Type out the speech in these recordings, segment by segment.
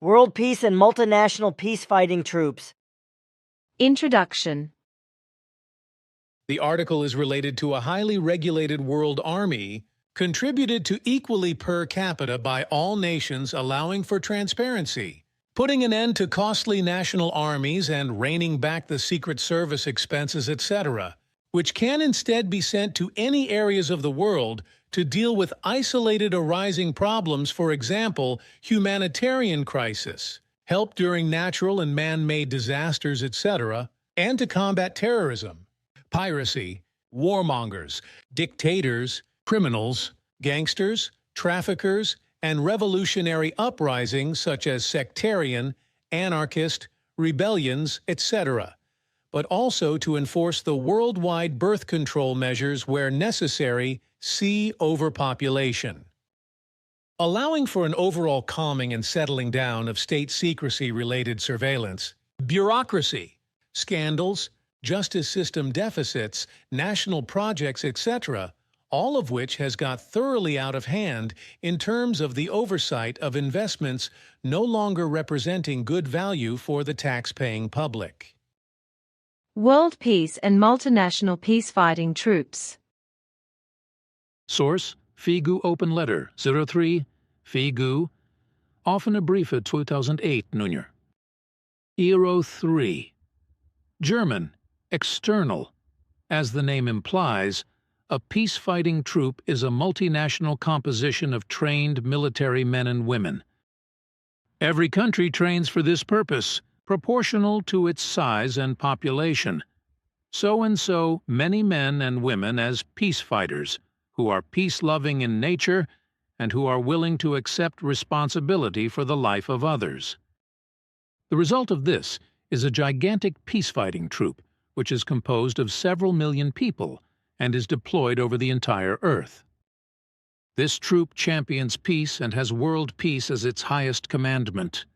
World peace and multinational peace-fighting troops. Introduction. The article is related to a highly regulated world army contributed to equally per capita by all nations, allowing for transparency, putting an end to costly national armies and reining back the Secret Service expenses, etc., which can instead be sent to any areas of the world to deal with isolated arising problems, for example, humanitarian crisis, help during natural and man-made disasters, etc., and to combat terrorism, piracy, warmongers, dictators, criminals, gangsters, traffickers, and revolutionary uprisings such as sectarian, anarchist, rebellions, etc., but also to enforce the worldwide birth control measures where necessary. See overpopulation. Allowing for an overall calming and settling down of state secrecy-related surveillance, bureaucracy, scandals, justice system deficits, national projects, etc., all of which has got thoroughly out of hand in terms of the oversight of investments no longer representing good value for the tax-paying public. World peace and multinational peace-fighting troops. Source: FIGU Open Letter 03 FIGU Offene Briefe 2008 Nr. Euro 3. German, external. As the name implies, a peace-fighting troop is a multinational composition of trained military men and women. Every country trains for this purpose, proportional to its size and population. So many men and women as peace fighters, who are peace-loving in nature and who are willing to accept responsibility for the life of others. The result of this is a gigantic peace-fighting troop, which is composed of several million people and is deployed over the entire Earth. This troop champions peace and has world peace as its highest commandment.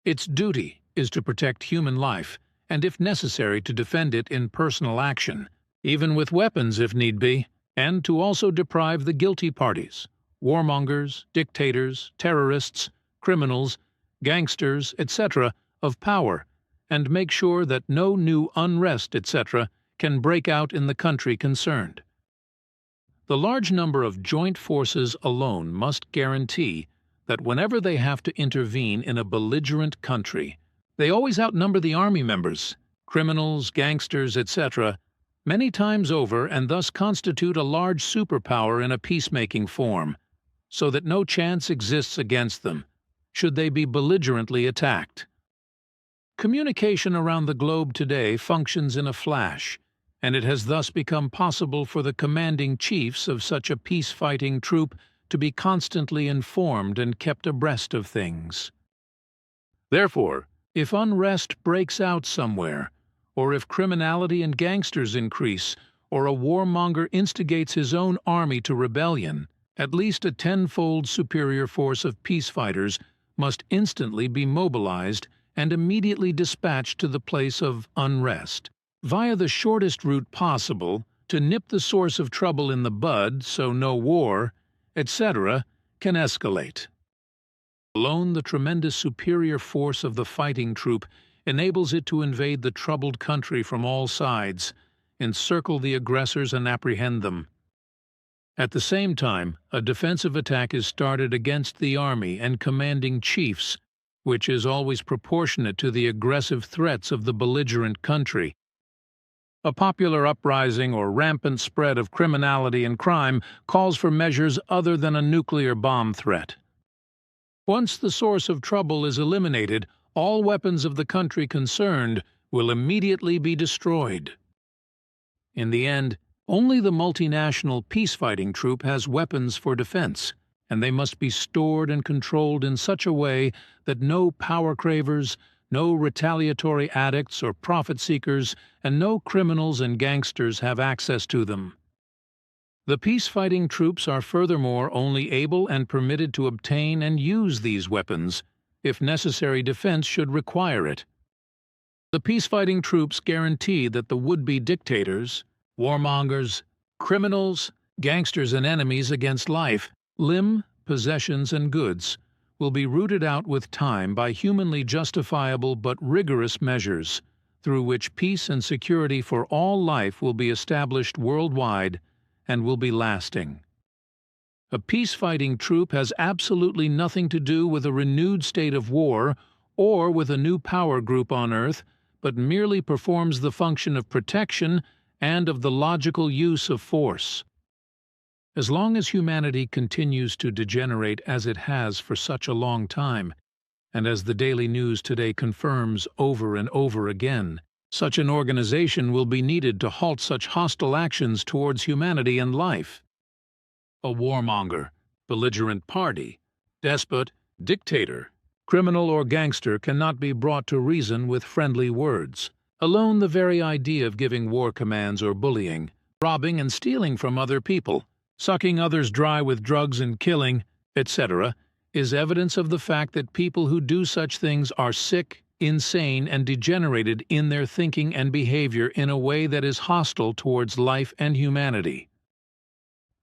Its duty is to protect human life and, if necessary, to defend it in personal action, even with weapons if need be, and to also deprive the guilty parties, warmongers, dictators, terrorists, criminals, gangsters, etc., of power, and make sure that no new unrest, etc., can break out in the country concerned. The large number of joint forces alone must guarantee that whenever they have to intervene in a belligerent country, they always outnumber the army members, criminals, gangsters, etc., many times over, and thus constitute a large superpower in a peacemaking form, so that no chance exists against them, should they be belligerently attacked. Communication around the globe today functions in a flash, and it has thus become possible for the commanding chiefs of such a peace-fighting troop to be constantly informed and kept abreast of things. Therefore, if unrest breaks out somewhere, or if criminality and gangsters increase, or a warmonger instigates his own army to rebellion, at least a tenfold superior force of peace fighters must instantly be mobilized and immediately dispatched to the place of unrest, via the shortest route possible to nip the source of trouble in the bud so no war, etc., can escalate. Alone, the tremendous superior force of the fighting troop enables it to invade the troubled country from all sides, encircle the aggressors and apprehend them. At the same time, a defensive attack is started against the army and commanding chiefs, which is always proportionate to the aggressive threats of the belligerent country. A popular uprising or rampant spread of criminality and crime calls for measures other than a nuclear bomb threat. Once the source of trouble is eliminated, all weapons of the country concerned will immediately be destroyed. In the end, only the multinational peace-fighting troop has weapons for defense, and they must be stored and controlled in such a way that no power cravers, no retaliatory addicts or profit seekers, and no criminals and gangsters have access to them. The peace-fighting troops are furthermore only able and permitted to obtain and use these weapons if necessary defense should require it. The peace-fighting troops guarantee that the would-be dictators, warmongers, criminals, gangsters and enemies against life, limb, possessions and goods will be rooted out with time by humanly justifiable but rigorous measures, through which peace and security for all life will be established worldwide and will be lasting. A peace-fighting troop has absolutely nothing to do with a renewed state of war or with a new power group on Earth, but merely performs the function of protection and of the logical use of force. As long as humanity continues to degenerate as it has for such a long time, and as the daily news today confirms over and over again, such an organization will be needed to halt such hostile actions towards humanity and life. A warmonger, belligerent party, despot, dictator, criminal or gangster cannot be brought to reason with friendly words. Alone the very idea of giving war commands or bullying, robbing and stealing from other people, sucking others dry with drugs and killing, etc., is evidence of the fact that people who do such things are sick, insane, and degenerated in their thinking and behavior in a way that is hostile towards life and humanity.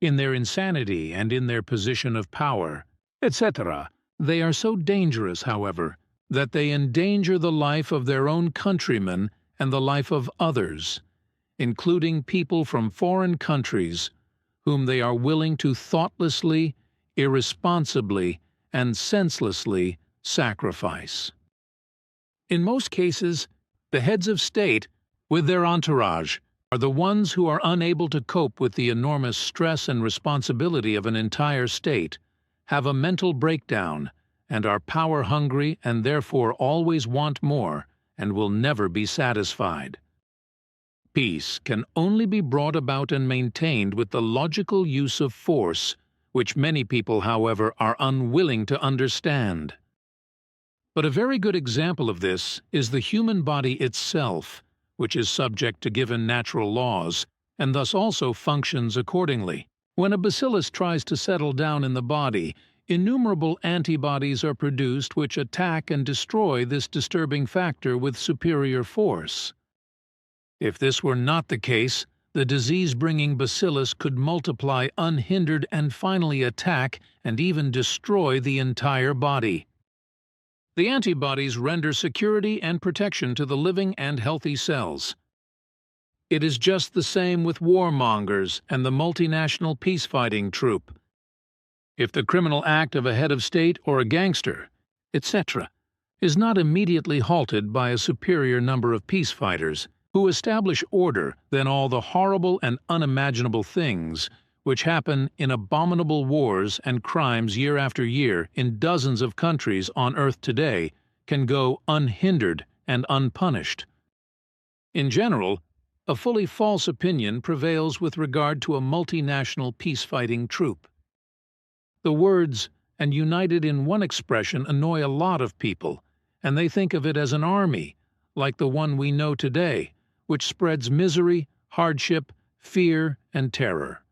In their insanity and in their position of power, etc., they are so dangerous, however, that they endanger the life of their own countrymen and the life of others, including people from foreign countries, whom they are willing to thoughtlessly, irresponsibly, and senselessly sacrifice. In most cases, the heads of state, with their entourage, are the ones who are unable to cope with the enormous stress and responsibility of an entire state, have a mental breakdown, and are power-hungry and therefore always want more and will never be satisfied. Peace can only be brought about and maintained with the logical use of force, which many people, however, are unwilling to understand. But a very good example of this is the human body itself, which is subject to given natural laws, and thus also functions accordingly. When a bacillus tries to settle down in the body, innumerable antibodies are produced which attack and destroy this disturbing factor with superior force. If this were not the case, the disease-bringing bacillus could multiply unhindered and finally attack and even destroy the entire body. The antibodies render security and protection to the living and healthy cells. It is just the same with warmongers and the multinational peace-fighting troop. If the criminal act of a head of state or a gangster, etc., is not immediately halted by a superior number of peace fighters who establish order, then all the horrible and unimaginable things which happen in abominable wars and crimes year after year in dozens of countries on Earth today can go unhindered and unpunished. In general, a fully false opinion prevails with regard to a multinational peace-fighting troop. The words, "and united in one expression," annoy a lot of people, and they think of it as an army, like the one we know today, which spreads misery, hardship, fear, and terror.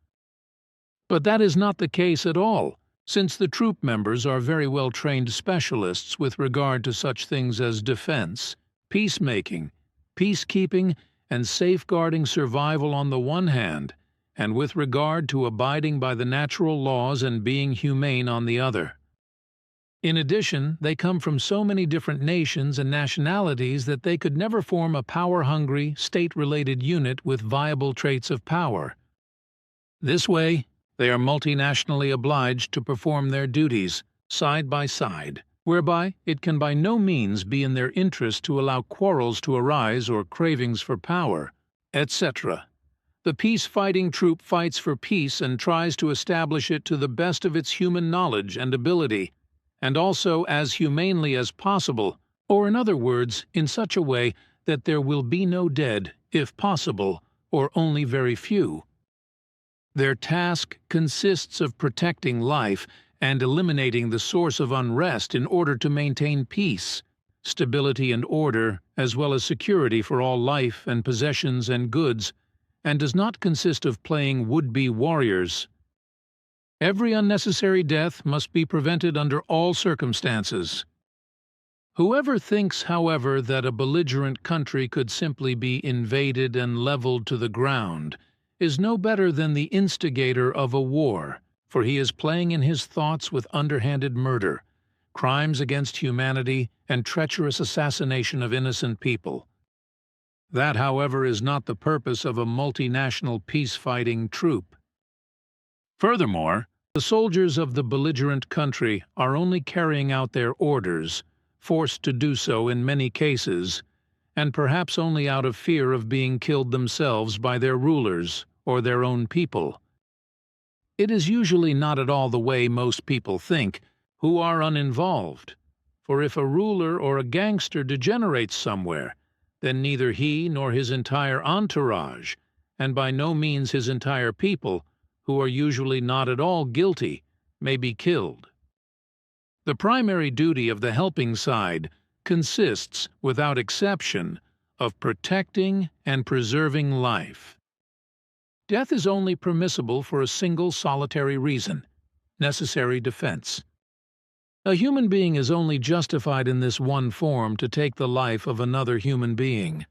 But that is not the case at all, since the troop members are very well-trained specialists with regard to such things as defense, peacemaking, peacekeeping, and safeguarding survival on the one hand, and with regard to abiding by the natural laws and being humane on the other. In addition, they come from so many different nations and nationalities that they could never form a power-hungry, state-related unit with viable traits of power. This way, they are multinationally obliged to perform their duties, side by side, whereby it can by no means be in their interest to allow quarrels to arise or cravings for power, etc. The peace-fighting troop fights for peace and tries to establish it to the best of its human knowledge and ability, and also as humanely as possible, or in other words, in such a way that there will be no dead, if possible, or only very few. Their task consists of protecting life and eliminating the source of unrest in order to maintain peace, stability and order, as well as security for all life and possessions and goods, and does not consist of playing would-be warriors. Every unnecessary death must be prevented under all circumstances. Whoever thinks, however, that a belligerent country could simply be invaded and leveled to the ground is no better than the instigator of a war, for he is playing in his thoughts with underhanded murder, crimes against humanity, and treacherous assassination of innocent people. That, however, is not the purpose of a multinational peace-fighting troop. Furthermore, the soldiers of the belligerent country are only carrying out their orders, forced to do so in many cases, and perhaps only out of fear of being killed themselves by their rulers or their own people. It is usually not at all the way most people think, who are uninvolved, for if a ruler or a gangster degenerates somewhere, then neither he nor his entire entourage, and by no means his entire people, who are usually not at all guilty, may be killed. The primary duty of the helping side consists, without exception, of protecting and preserving life. Death is only permissible for a single solitary reason: necessary defense. A human being is only justified in this one form to take the life of another human being.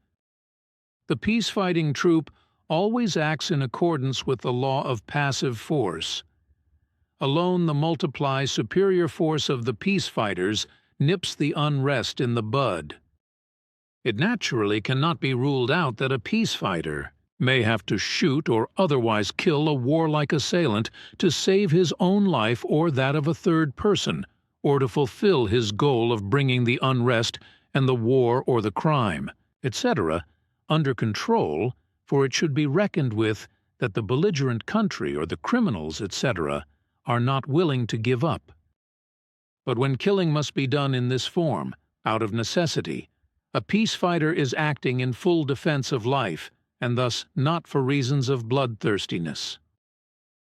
The peace-fighting troop always acts in accordance with the law of passive force. Alone the multiply superior force of the peace fighters nips the unrest in the bud. It naturally cannot be ruled out that a peace fighter may have to shoot or otherwise kill a warlike assailant to save his own life or that of a third person, or to fulfill his goal of bringing the unrest and the war or the crime, etc., under control, for it should be reckoned with that the belligerent country or the criminals, etc., are not willing to give up. But when killing must be done in this form, out of necessity, a peace fighter is acting in full defense of life, and thus not for reasons of bloodthirstiness.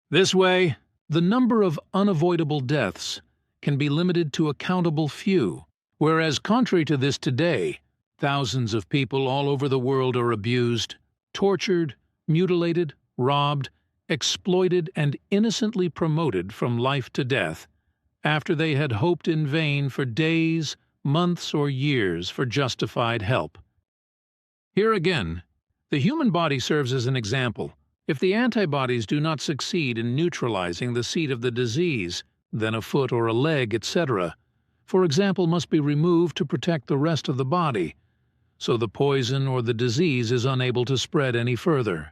This way, the number of unavoidable deaths can be limited to a countable few, whereas contrary to this today, thousands of people all over the world are abused, tortured, mutilated, robbed, exploited, and innocently promoted from life to death, after they had hoped in vain for days, months, or years for justified help. Here again, the human body serves as an example. If the antibodies do not succeed in neutralizing the seat of the disease, then a foot or a leg, etc., for example, must be removed to protect the rest of the body, so the poison or the disease is unable to spread any further.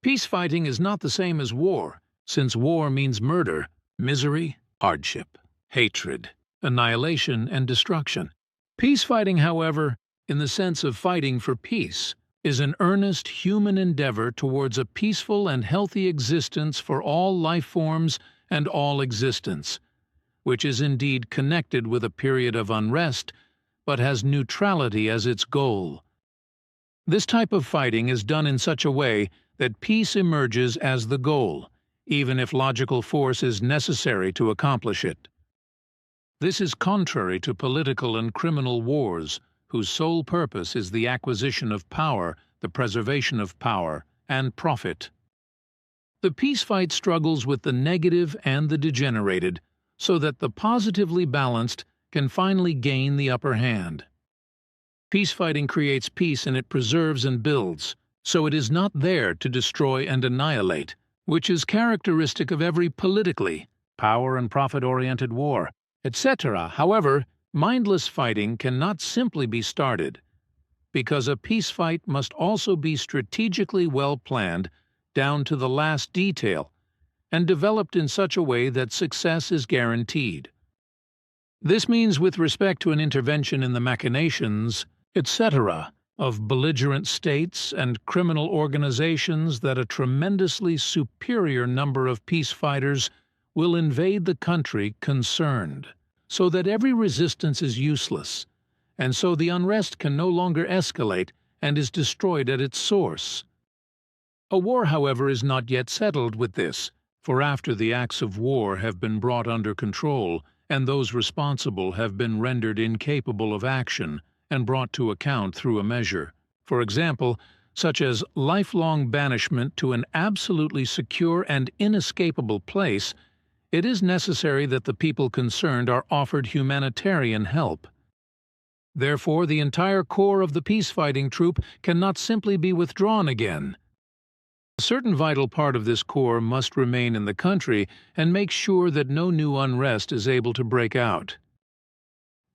Peace fighting is not the same as war, since war means murder, misery, hardship, hatred, annihilation, and destruction. Peace fighting, however, in the sense of fighting for peace, is an earnest human endeavor towards a peaceful and healthy existence for all life forms and all existence, which is indeed connected with a period of unrest, but has neutrality as its goal. This type of fighting is done in such a way that peace emerges as the goal, even if logical force is necessary to accomplish it. This is contrary to political and criminal wars, whose sole purpose is the acquisition of power, the preservation of power, and profit. The peace fight struggles with the negative and the degenerated, so that the positively balanced can finally gain the upper hand. Peace fighting creates peace and it preserves and builds, so it is not there to destroy and annihilate, which is characteristic of every politically, power and profit-oriented war, etc. However, mindless fighting cannot simply be started, because a peace fight must also be strategically well planned down to the last detail and developed in such a way that success is guaranteed. This means with respect to an intervention in the machinations, etc., of belligerent states and criminal organizations that a tremendously superior number of peace fighters will invade the country concerned, so that every resistance is useless, and so the unrest can no longer escalate and is destroyed at its source. A war, however, is not yet settled with this, for after the acts of war have been brought under control and those responsible have been rendered incapable of action and brought to account through a measure, for example, such as lifelong banishment to an absolutely secure and inescapable place, it is necessary that the people concerned are offered humanitarian help. Therefore, the entire corps of the peace-fighting troop cannot simply be withdrawn again. A certain vital part of this core must remain in the country and make sure that no new unrest is able to break out.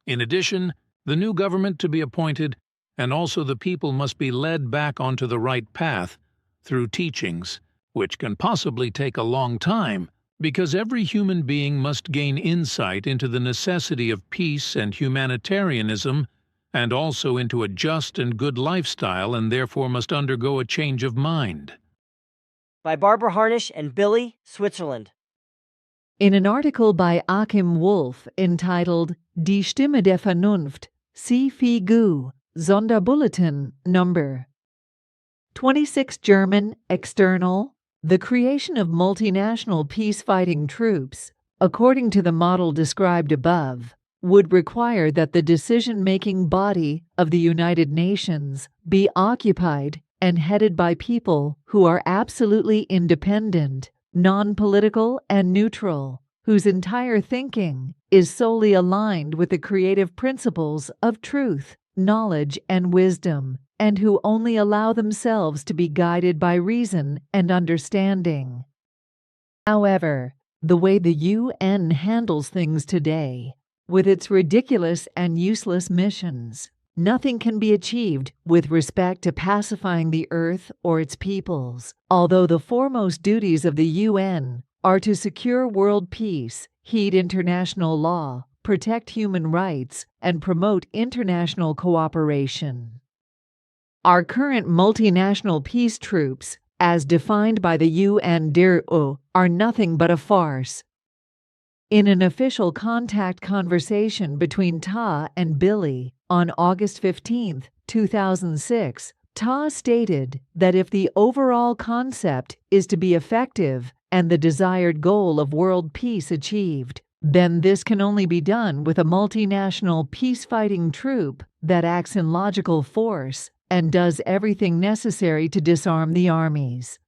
In addition, the new government to be appointed and also the people must be led back onto the right path through teachings, which can possibly take a long time, because every human being must gain insight into the necessity of peace and humanitarianism, and also into a just and good lifestyle, and therefore must undergo a change of mind. By Barbara Harnisch and Billy, Switzerland. In an article by Achim Wolf entitled Die Stimme der Vernunft, CFIGU, Sonderbulletin Number 26 German, External, the creation of multinational peacefighting troops, according to the model described above, would require that the decision-making body of the United Nations be occupied and headed by people who are absolutely independent, non-political, and neutral, whose entire thinking is solely aligned with the creative principles of truth, knowledge, and wisdom, and who only allow themselves to be guided by reason and understanding. However, the way the UN handles things today, with its ridiculous and useless missions, nothing can be achieved with respect to pacifying the earth or its peoples, although the foremost duties of the UN are to secure world peace, heed international law, protect human rights, and promote international cooperation. Our current multinational peace troops, as defined by the UNDRO, are nothing but a farce. In an official contact conversation between Ta and Billy on August 15, 2006, Ta stated that if the overall concept is to be effective and the desired goal of world peace achieved, then this can only be done with a multinational peacefighting troop that acts in logical force and does everything necessary to disarm the armies.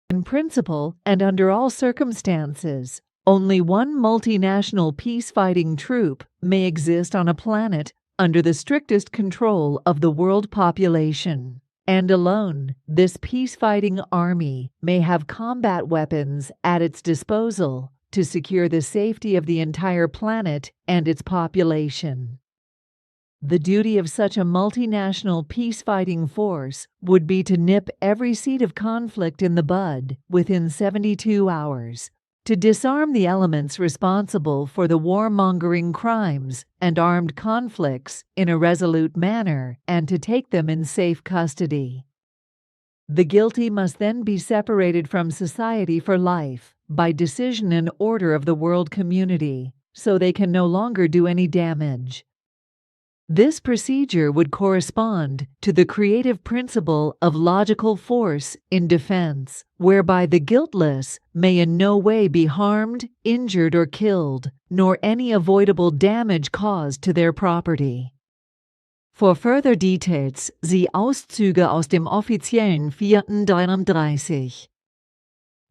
In principle and under all circumstances, only one multinational peacefighting troop may exist on a planet under the strictest control of the world population, and alone this peacefighting army may have combat weapons at its disposal to secure the safety of the entire planet and its population. The duty of such a multinational peacefighting force would be to nip every seed of conflict in the bud within 72 hours, to disarm the elements responsible for the warmongering crimes and armed conflicts in a resolute manner, and to take them in safe custody. The guilty must then be separated from society for life by decision and order of the world community, so they can no longer do any damage. This procedure would correspond to the creative principle of logical force in defense, whereby the guiltless may in no way be harmed, injured, or killed, nor any avoidable damage caused to their property. For further details see Auszüge aus dem offiziellen 4.33.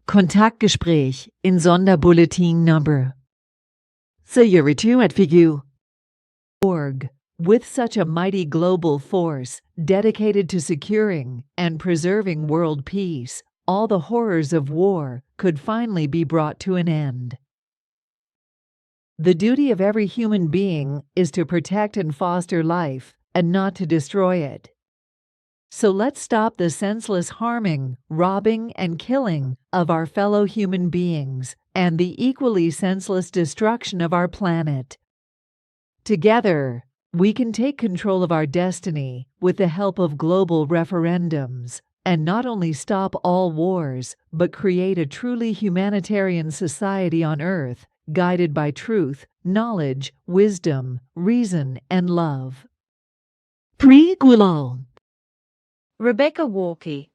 Kontaktgespräch in Sonderbulletin Number. See you at FIGU.org. With such a mighty global force dedicated to securing and preserving world peace, all the horrors of war could finally be brought to an end. The duty of every human being is to protect and foster life and not to destroy it. So let's stop the senseless harming, robbing, and killing of our fellow human beings and the equally senseless destruction of our planet. Together, we can take control of our destiny with the help of global referendums, and not only stop all wars, but create a truly humanitarian society on Earth, guided by truth, knowledge, wisdom, reason, and love. Pre-Gulau. Rebecca Walkie,